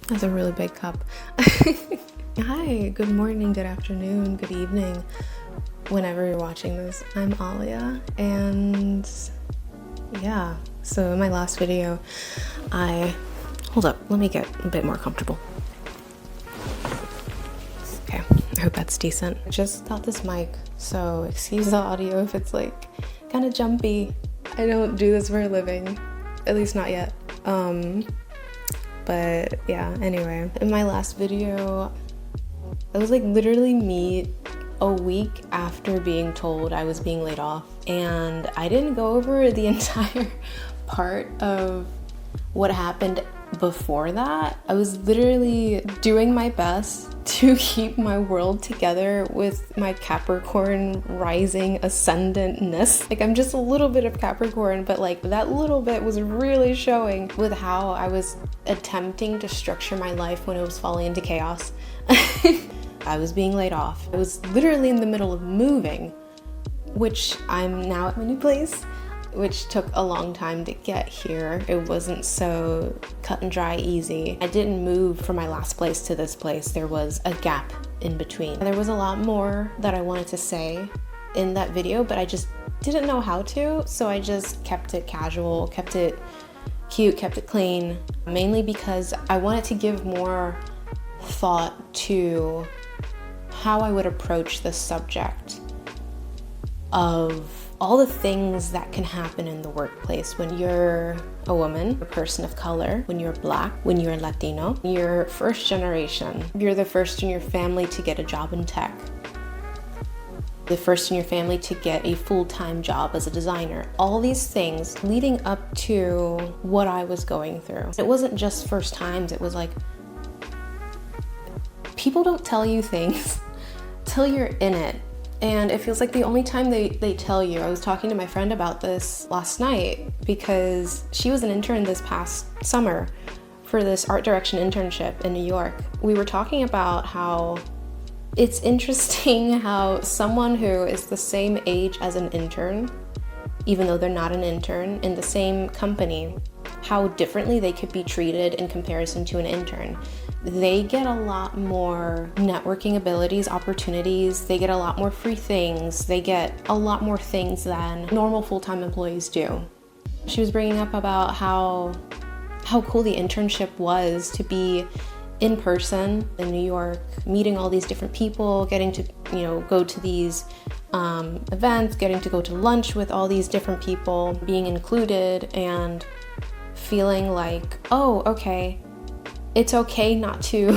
That's a really big cup. Hi, good morning, good afternoon, good evening, whenever you're watching this. I'm Alia, and yeah, so in my last video, hold up, let me get a bit more comfortable. Okay, I hope that's decent. I just got this mic, so excuse the audio if it's like kind of jumpy. I don't do this for a living, at least not yet. But yeah, anyway, in my last video, it was like literally me a week after being told I was being laid off, and I didn't go over the entire part of what happened before that. I was literally doing my best to keep my world together with my Capricorn rising ascendantness. Like, I'm just a little bit of Capricorn, but like that little bit was really showing with how I was attempting to structure my life when it was falling into chaos. I was being laid off. I was literally in the middle of moving, which I'm now at my new place, which took a long time to get here. It wasn't so cut and dry easy. I didn't move from my last place to this place. There was a gap in between. There was a lot more that I wanted to say in that video, but I just didn't know how to, so I just kept it casual, kept it cute, kept it clean, mainly because I wanted to give more thought to how I would approach the subject of all the things that can happen in the workplace when you're a woman, a person of color, when you're Black, when you're Latino, you're first generation, you're the first in your family to get a job in tech, the first in your family to get a full-time job as a designer. All these things leading up to what I was going through. It wasn't just first times, it was like, people don't tell you things till you're in it. And it feels like the only time they tell you. I was talking to my friend about this last night because she was an intern this past summer for this art direction internship in New York. We were talking about how it's interesting how someone who is the same age as an intern, even though they're not an intern, in the same company, how differently they could be treated in comparison to an intern. They get a lot more networking abilities, opportunities, they get a lot more free things, they get a lot more things than normal full-time employees do. She was bringing up about how cool the internship was to be in person in New York, meeting all these different people, getting to, go to these events, getting to go to lunch with all these different people, being included, and feeling like, oh, okay, it's okay not to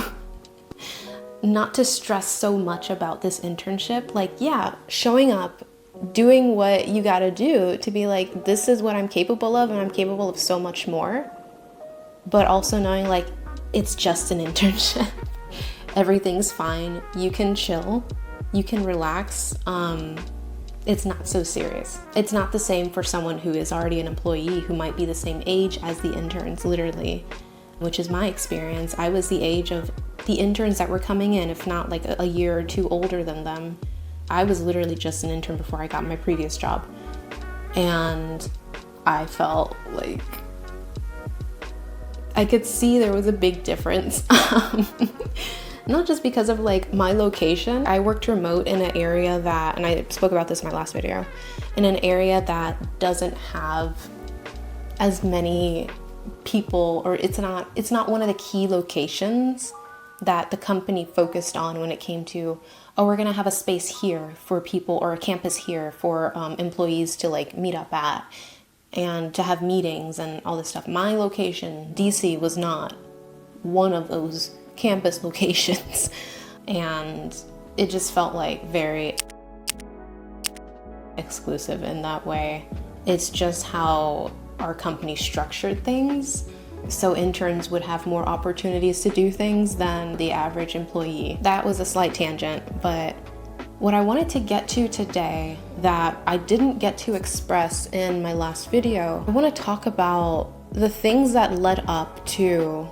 stress so much about this internship. Like, yeah, showing up, doing what you gotta do to be like, this is what I'm capable of, and I'm capable of so much more. But also knowing like, it's just an internship. Everything's fine. You can chill. You can relax. It's not so serious. It's not the same for someone who is already an employee who might be the same age as the interns, literally, which is my experience. I was the age of the interns that were coming in, if not like a year or two older than them. I was literally just an intern before I got my previous job. And I felt like I could see there was a big difference. Not just because of like my location. I worked remote in an area that, and I spoke about this in my last video, in an area that doesn't have as many people, or it's not one of the key locations that the company focused on when it came to, oh, we're gonna have a space here for people, or a campus here for employees to like meet up at and to have meetings and all this stuff. My location, DC, was not one of those campus locations, and it just felt like very exclusive in that way. It's just how our company structured things, so interns would have more opportunities to do things than the average employee. That was a slight tangent, but what I wanted to get to today that I didn't get to express in my last video, I want to talk about the things that led up to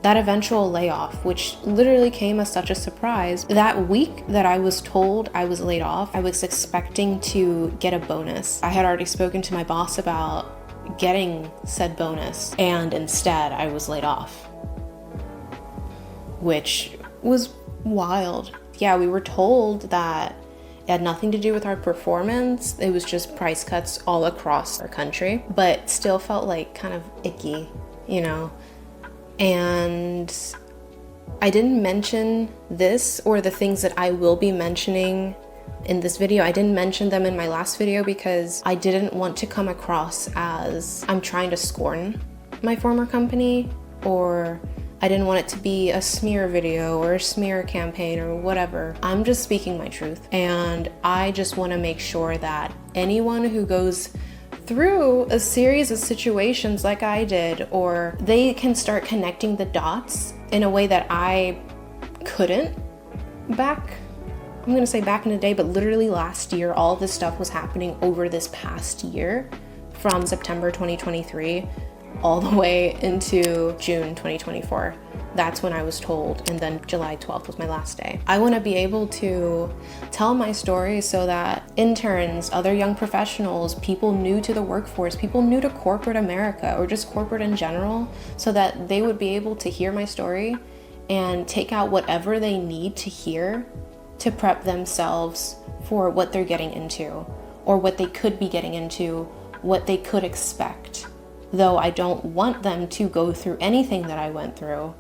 that eventual layoff, which literally came as such a surprise. That week that I was told I was laid off, I was expecting to get a bonus. I had already spoken to my boss about getting said bonus, and instead I was laid off. which was wild. Yeah, we were told that it had nothing to do with our performance. It was just price cuts all across our country, but still felt like kind of icky, you know? And I didn't mention this or the things that I will be mentioning in this video. I didn't mention them in my last video because I didn't want to come across as I'm trying to scorn my former company, or I didn't want it to be a smear video or a smear campaign or whatever. I'm just speaking my truth, and I just want to make sure that anyone who goes through a series of situations like I did, or they can start connecting the dots in a way that I couldn't back, I'm gonna say back in the day, but literally last year, all this stuff was happening over this past year from September 2023 all the way into June 2024. That's when I was told, and then July 12th was my last day. I want to be able to tell my story so that interns, other young professionals, people new to the workforce, people new to corporate America, or just corporate in general, so that they would be able to hear my story and take out whatever they need to hear to prep themselves for what they're getting into, or what they could be getting into, what they could expect. Though I don't want them to go through anything that I went through,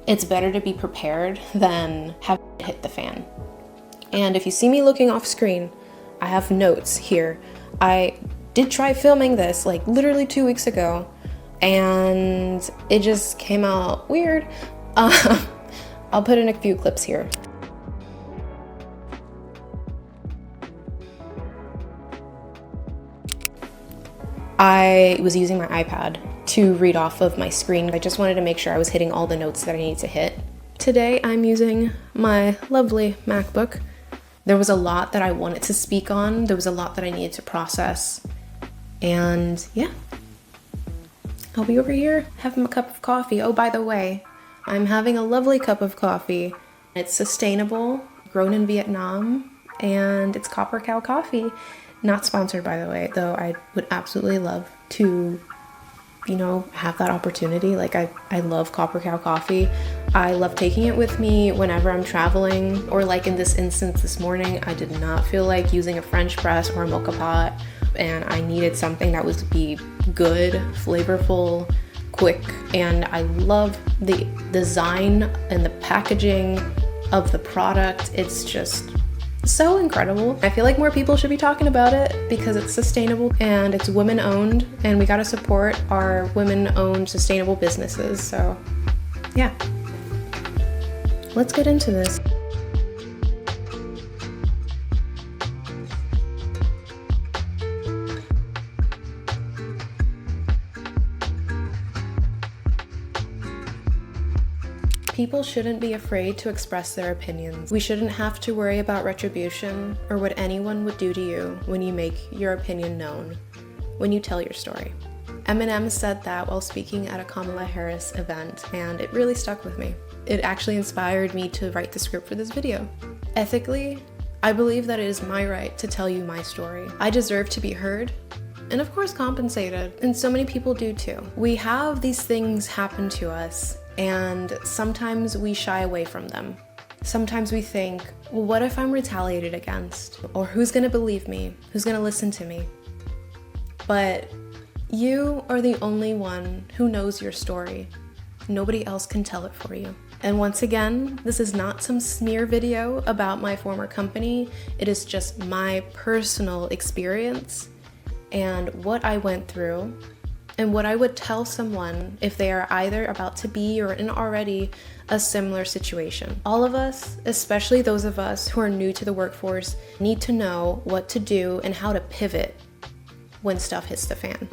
it's better to be prepared than have it hit the fan. And if you see me looking off screen, I have notes here. I did try filming this like literally 2 weeks ago, and it just came out weird. I'll put in a few clips here. I was using my iPad to read off of my screen. I just wanted to make sure I was hitting all the notes that I need to hit. Today I'm using my lovely MacBook. There was a lot that I wanted to speak on. There was a lot that I needed to process. And yeah, I'll be over here having a cup of coffee. Oh, by the way, I'm having a lovely cup of coffee. It's sustainable, grown in Vietnam, and it's Copper Cow coffee. Not sponsored, by the way, though I would absolutely love to, you know, have that opportunity. Like, I love Copper Cow coffee. I love taking it with me whenever I'm traveling, or like in this instance this morning, I did not feel like using a French press or a mocha pot, and I needed something that was be good, flavorful, quick, and I love the design and the packaging of the product. It's just so incredible. I feel like more people should be talking about it because it's sustainable and it's women owned, and we gotta support our women owned sustainable businesses. So yeah, let's get into this. People shouldn't be afraid to express their opinions. We shouldn't have to worry about retribution or what anyone would do to you when you make your opinion known, when you tell your story. Eminem said that while speaking at a Kamala Harris event, and it really stuck with me. It actually inspired me to write the script for this video. Ethically, I believe that it is my right to tell you my story. I deserve to be heard, and of course compensated, and so many people do too. We have these things happen to us, and sometimes we shy away from them. Sometimes we think, well, what if I'm retaliated against? Or who's gonna believe me? Who's gonna listen to me? But you are the only one who knows your story. Nobody else can tell it for you. And once again, this is not some smear video about my former company. It is just my personal experience and what I went through, and what I would tell someone if they are either about to be or in already a similar situation. All of us, especially those of us who are new to the workforce, need to know what to do and how to pivot when stuff hits the fan.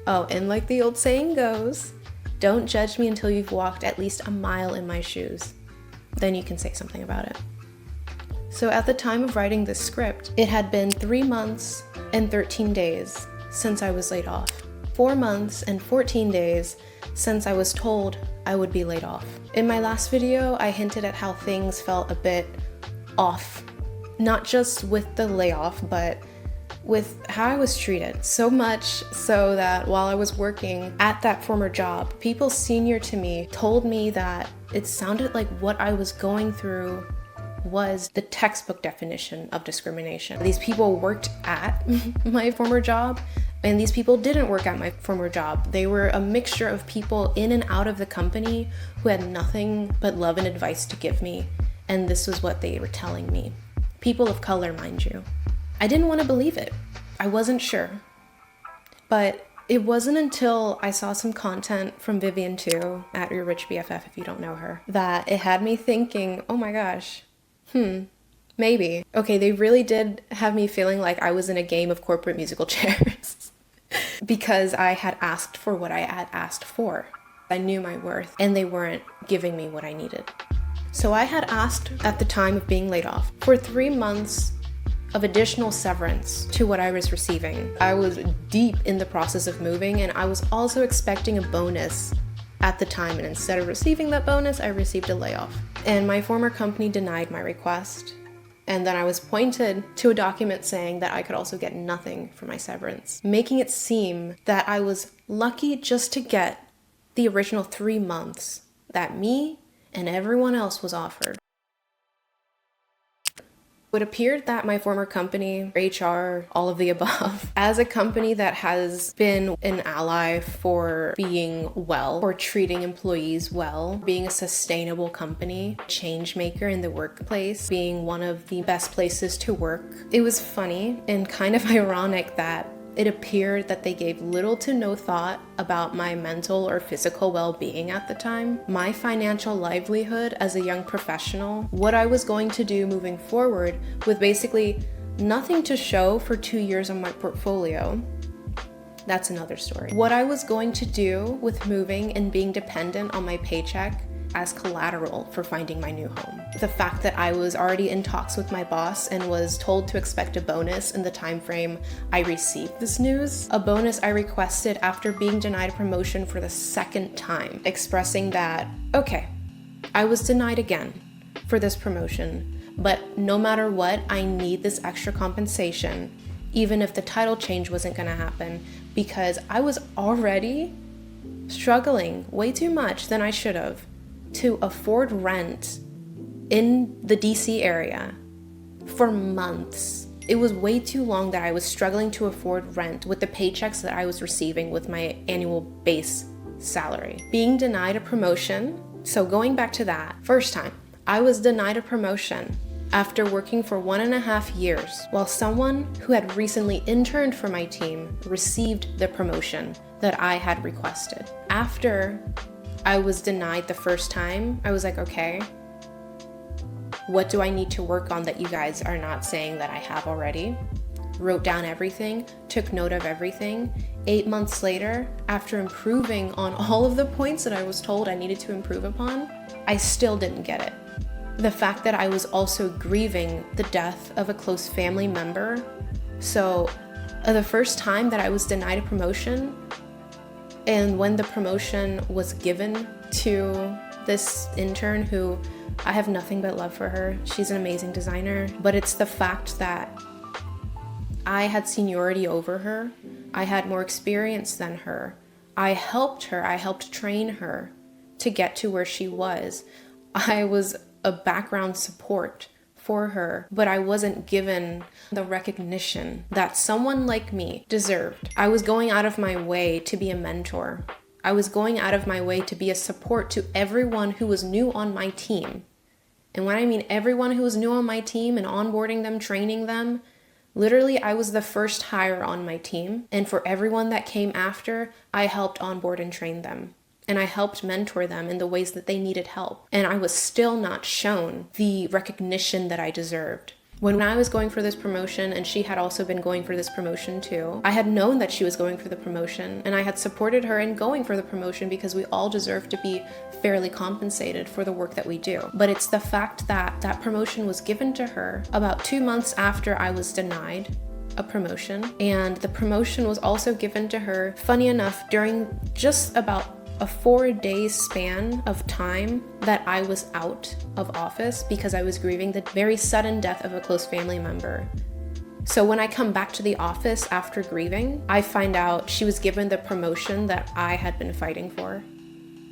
Oh, and like the old saying goes, don't judge me until you've walked at least a mile in my shoes. Then you can say something about it. So at the time of writing this script, it had been 3 months and 13 days since I was laid off. 4 months and 14 days since I was told I would be laid off. In my last video, I hinted at how things felt a bit off, not just with the layoff, but with how I was treated. So much so that while I was working at that former job, people senior to me told me that it sounded like what I was going through was the textbook definition of discrimination. These people worked at my former job, and these people didn't work at my former job. They were a mixture of people in and out of the company who had nothing but love and advice to give me, and this was what they were telling me. People of color, mind you. I didn't want to believe it. I wasn't sure. But it wasn't until I saw some content from Vivian too, at Your Rich BFF if you don't know her, that it had me thinking, oh my gosh, maybe. Okay, they really did have me feeling like I was in a game of corporate musical chairs because I had asked for what I had asked for. I knew my worth and they weren't giving me what I needed. So I had asked at the time of being laid off for 3 months of additional severance to what I was receiving. I was deep in the process of moving and I was also expecting a bonus at the time, and instead of receiving that bonus, I received a layoff. And my former company denied my request. And then I was pointed to a document saying that I could also get nothing for my severance, making it seem that I was lucky just to get the original 3 months that me and everyone else was offered. It appeared that my former company, HR, all of the above, as a company that has been an ally for being well, for treating employees well, being a sustainable company, change maker in the workplace, being one of the best places to work. It was funny and kind of ironic that it appeared that they gave little to no thought about my mental or physical well-being at the time, my financial livelihood as a young professional, what I was going to do moving forward with basically nothing to show for 2 years on my portfolio. That's another story. What I was going to do with moving and being dependent on my paycheck as collateral for finding my new home. The fact that I was already in talks with my boss and was told to expect a bonus in the time frame I received this news, a bonus I requested after being denied a promotion for the second time, expressing that, okay, I was denied again for this promotion, but no matter what, I need this extra compensation, even if the title change wasn't gonna happen, because I was already struggling way too much than I should have to afford rent in the DC area for months. It was way too long that I was struggling to afford rent with the paychecks that I was receiving with my annual base salary. Being denied a promotion, so going back to that, first time, I was denied a promotion after working for 1.5 years, while someone who had recently interned for my team received the promotion that I had requested. After I was denied the first time, I was like, okay, what do I need to work on that you guys are not saying that I have already? Wrote down everything, took note of everything. 8 months later, after improving on all of the points that I was told I needed to improve upon, I still didn't get it. The fact that I was also grieving the death of a close family member. So the first time that I was denied a promotion, and when the promotion was given to this intern who I have nothing but love for her, she's an amazing designer, but it's the fact that I had seniority over her, I had more experience than her, I helped train her to get to where she was. I was a background support for her, but I wasn't given the recognition that someone like me deserved. I was going out of my way to be a mentor. I was going out of my way to be a support to everyone who was new on my team. And when I mean everyone who was new on my team and onboarding them, training them, literally I was the first hire on my team. And for everyone that came after, I helped onboard and train them. And I helped mentor them in the ways that they needed help. And I was still not shown the recognition that I deserved. When I was going for this promotion, and she had also been going for this promotion too, I had known that she was going for the promotion, and I had supported her in going for the promotion because we all deserve to be fairly compensated for the work that we do. But it's the fact that that promotion was given to her about 2 months after I was denied a promotion, and the promotion was also given to her, funny enough, during just about a 4-day span of time that I was out of office because I was grieving the very sudden death of a close family member. So when I come back to the office after grieving, I find out she was given the promotion that I had been fighting for.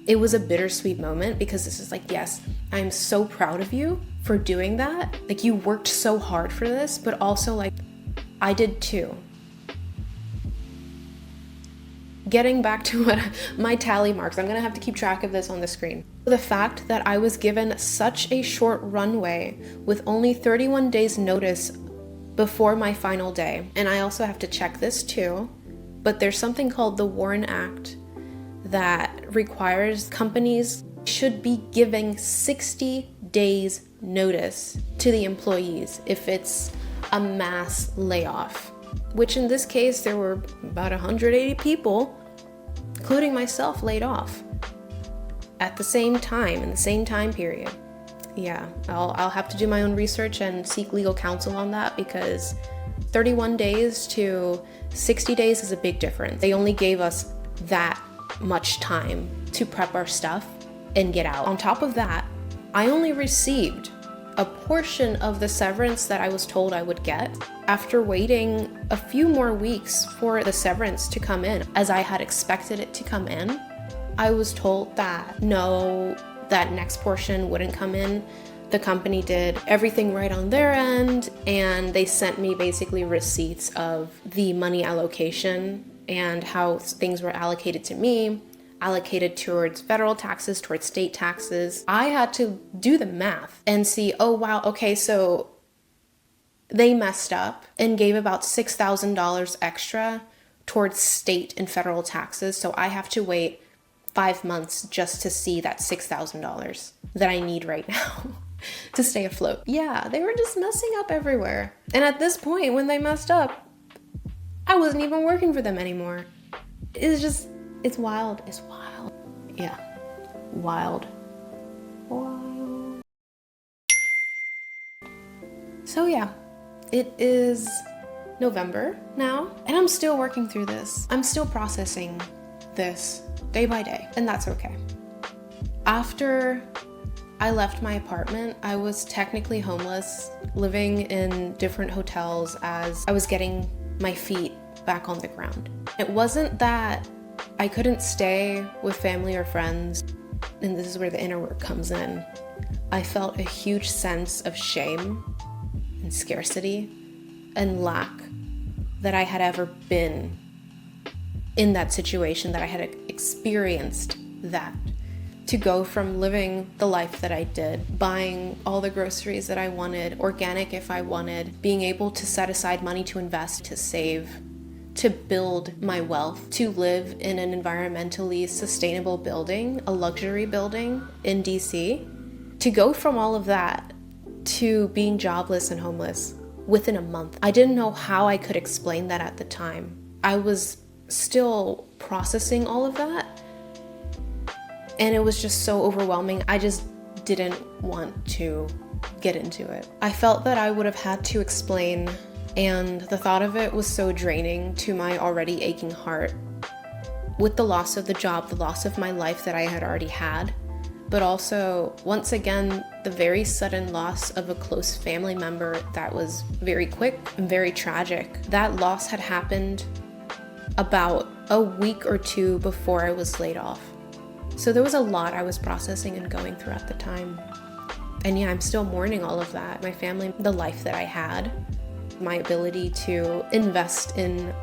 It was a bittersweet moment because this is like, yes, I'm so proud of you for doing that. Like, you worked so hard for this, but also like, I did too. Getting back to what my tally marks, I'm gonna have to keep track of this on the screen. The fact that I was given such a short runway with only 31 days notice before my final day. And I also have to check this too, but there's something called the Warren Act that requires companies should be giving 60 days notice to the employees if it's a mass layoff, which in this case, there were about 180 people, including myself, laid off at the same time, in the same time period. Yeah, I'll have to do my own research and seek legal counsel on that, because 31 days to 60 days is a big difference. They only gave us that much time to prep our stuff and get out. On top of that, I only received a portion of the severance that I was told I would get after waiting a few more weeks for the severance to come in, as I had expected it to come in. I was told that no, that next portion wouldn't come in. The company did everything right on their end, and they sent me basically receipts of the money allocation and how things were allocated to me, allocated towards federal taxes, towards state taxes. I had to do the math and see, oh wow, okay, so they messed up and gave about $6,000 extra towards state and federal taxes. So I have to wait 5 months just to see that $6,000 that I need right now to stay afloat. Yeah, they were just messing up everywhere. And at this point, when they messed up, I wasn't even working for them anymore. It's wild. It's wild. Yeah. Wild. Wild. So yeah, it is November now, and I'm still working through this. I'm still processing this day by day, and that's okay. After I left my apartment, I was technically homeless, living in different hotels as I was getting my feet back on the ground. It wasn't that I couldn't stay with family or friends, and this is where the inner work comes in. I felt a huge sense of shame and scarcity and lack that I had ever been in that situation, that I had experienced that. To go from living the life that I did, buying all the groceries that I wanted, organic if I wanted, being able to set aside money to invest, to save, to build my wealth, to live in an environmentally sustainable building, a luxury building in DC, to go from all of that to being jobless and homeless within a month. I didn't know how I could explain that at the time. I was still processing all of that, and it was just so overwhelming. I just didn't want to get into it. I felt that I would have had to explain, and the thought of it was so draining to my already aching heart. With the loss of the job, the loss of my life that I had already had, but also, once again, the very sudden loss of a close family member that was very quick and very tragic. That loss had happened about a week or two before I was laid off. So there was a lot I was processing and going through at the time. And yeah, I'm still mourning all of that. My family, the life that I had, my ability to invest in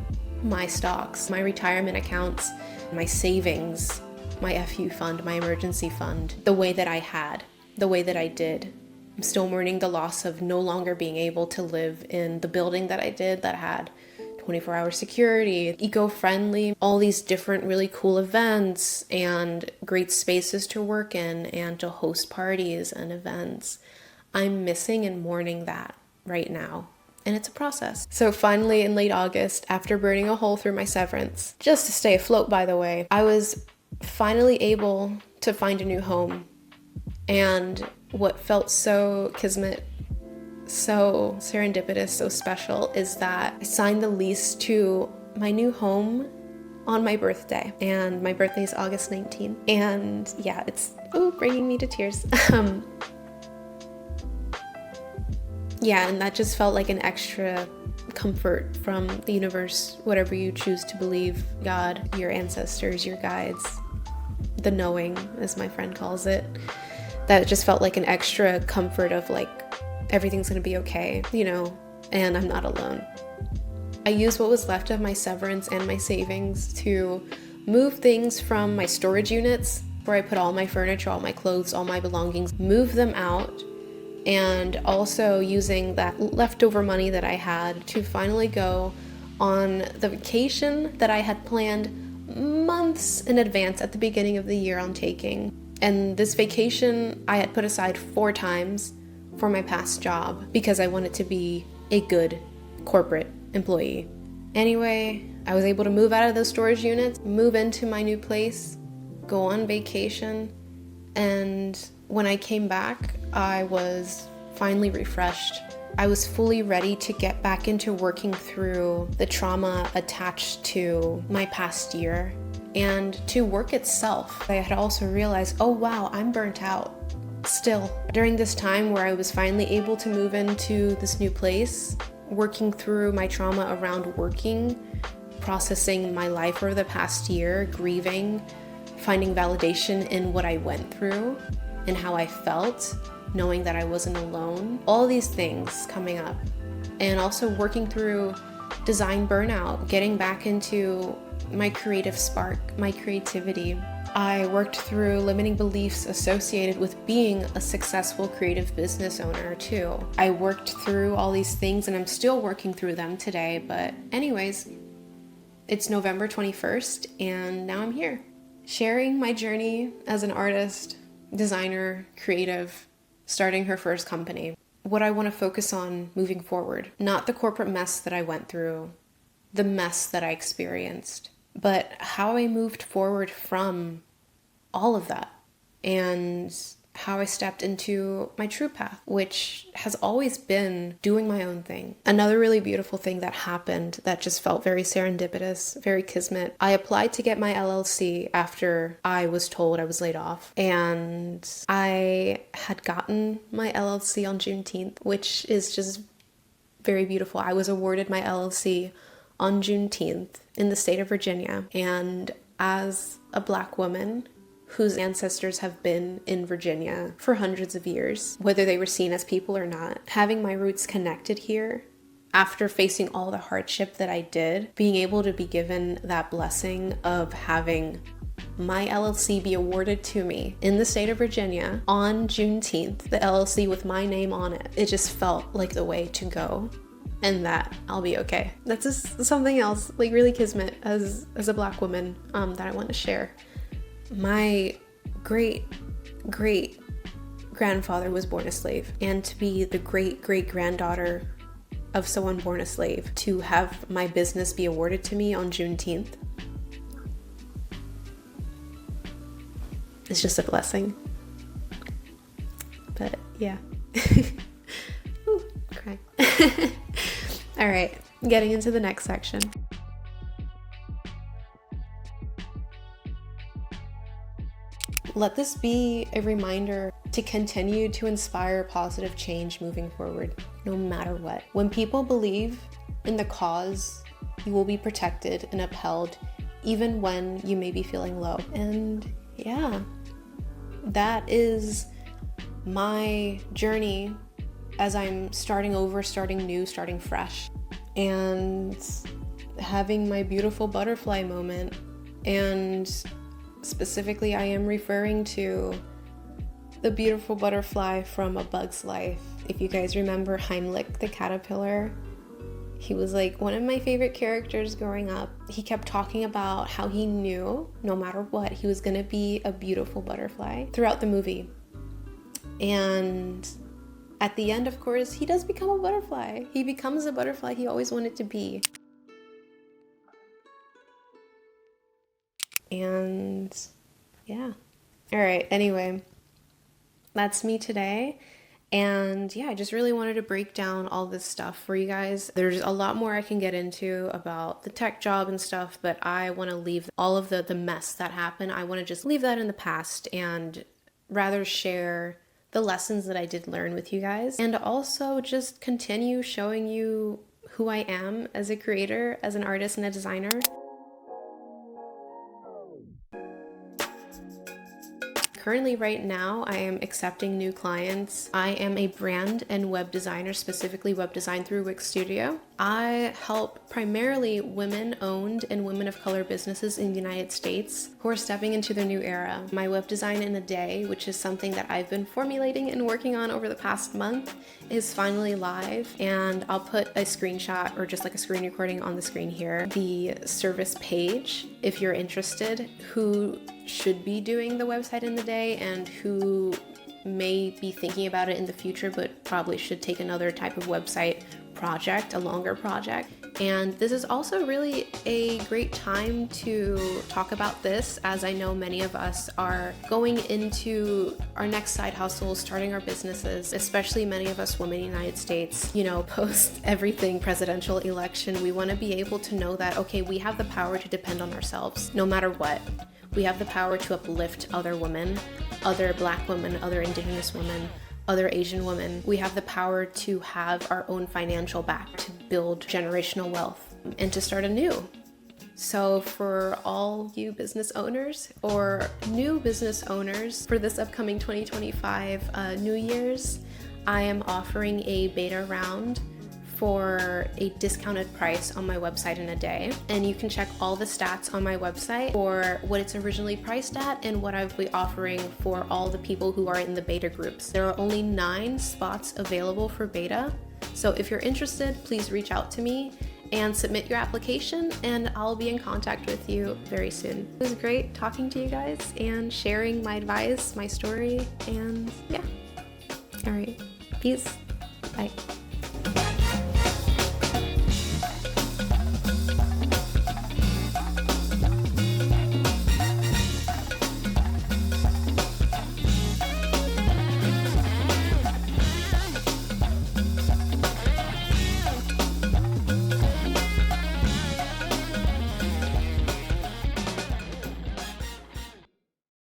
my stocks, my retirement accounts, my savings, my FU fund, my emergency fund, the way that I had, the way that I did. I'm still mourning the loss of no longer being able to live in the building that I did that had 24-hour security, eco-friendly, all these different really cool events and great spaces to work in and to host parties and events. I'm missing and mourning that right now. And it's a process. So finally, in late August, after burning a hole through my severance, just to stay afloat, by the way, I was finally able to find a new home. And what felt so kismet, so serendipitous, so special, is that I signed the lease to my new home on my birthday. And my birthday is August 19th. And yeah, it's bringing me to tears. Yeah, and that just felt like an extra comfort from the universe, whatever you choose to believe, God, your ancestors, your guides, the knowing, as my friend calls it. That just felt like an extra comfort of like, everything's gonna be okay, you know, and I'm not alone. I used what was left of my severance and my savings to move things from my storage units, where I put all my furniture, all my clothes, all my belongings, move them out, and also using that leftover money that I had to finally go on the vacation that I had planned months in advance at the beginning of the year on taking. And this vacation I had put aside 4 times for my past job because I wanted to be a good corporate employee. Anyway, I was able to move out of those storage units, move into my new place, go on vacation, and when I came back, I was finally refreshed. I was fully ready to get back into working through the trauma attached to my past year and to work itself. I had also realized, oh wow, I'm burnt out. Still, during this time where I was finally able to move into this new place, working through my trauma around working, processing my life over the past year, grieving, finding validation in what I went through and how I felt, knowing that I wasn't alone, all these things coming up. And also working through design burnout, getting back into my creative spark, my creativity. I worked through limiting beliefs associated with being a successful creative business owner too. I worked through all these things and I'm still working through them today, but anyways, it's November 21st and now I'm here, sharing my journey as an artist, designer, creative, starting her first company. What I want to focus on moving forward, not the corporate mess that I went through, the mess that I experienced, but how I moved forward from all of that and how I stepped into my true path, which has always been doing my own thing. Another really beautiful thing that happened that just felt very serendipitous, very kismet. I applied to get my LLC after I was told I was laid off, and I had gotten my LLC on Juneteenth, which is just very beautiful. I was awarded my LLC on Juneteenth in the state of Virginia, and as a Black woman whose ancestors have been in Virginia for hundreds of years, whether they were seen as people or not, having my roots connected here after facing all the hardship that I did, being able to be given that blessing of having my LLC be awarded to me in the state of Virginia on Juneteenth, the LLC with my name on it, it just felt like the way to go. And that I'll be okay. That's just something else, like really kismet as a Black woman that I want to share. My great grandfather was born a slave, and to be the great granddaughter of someone born a slave, to have my business be awarded to me on Juneteenth, it's just a blessing. But yeah. Ooh, cry. All right, getting into the next section. Let this be a reminder to continue to inspire positive change moving forward, no matter what. When people believe in the cause, you will be protected and upheld, even when you may be feeling low. And yeah, that is my journey as I'm starting over, starting new, starting fresh, and having my beautiful butterfly moment. And specifically, I am referring to the beautiful butterfly from A Bug's Life. If you guys remember Heimlich the caterpillar, he was like one of my favorite characters growing up. He kept talking about how he knew no matter what, he was gonna be a beautiful butterfly throughout the movie. And at the end, of course, he does become a butterfly. He becomes the butterfly he always wanted to be. And yeah. All right, anyway, that's me today. And yeah, I just really wanted to break down all this stuff for you guys. There's a lot more I can get into about the tech job and stuff, but I want to leave all of the mess that happened. I want to just leave that in the past and rather share the lessons that I did learn with you guys, and also just continue showing you who I am as a creator, as an artist and a designer. Currently, right now, I am accepting new clients. I am a brand and web designer, specifically web design through Wix Studio. I help primarily women-owned and women of color businesses in the United States who are stepping into their new era. My web design in a day, which is something that I've been formulating and working on over the past month, is finally live, and I'll put a screenshot or just like a screen recording on the screen here. The service page, if you're interested, who should be doing the website in the day and who may be thinking about it in the future but probably should take another type of website project, a longer project. And this is also really a great time to talk about this, as I know many of us are going into our next side hustles, starting our businesses, especially many of us women in the United States, you know, post everything presidential election. We want to be able to know that, okay, we have the power to depend on ourselves no matter what. We have the power to uplift other women, other Black women, other Indigenous women, other Asian women. We have the power to have our own financial back, to build generational wealth, and to start anew. So for all you business owners or new business owners for this upcoming 2025 New Year's, I am offering a beta round for a discounted price on my website in a day. And you can check all the stats on my website for what it's originally priced at and what I'll be offering for all the people who are in the beta groups. There are only 9 spots available for beta. So if you're interested, please reach out to me and submit your application, and I'll be in contact with you very soon. It was great talking to you guys and sharing my advice, my story, and yeah. All right, peace, bye.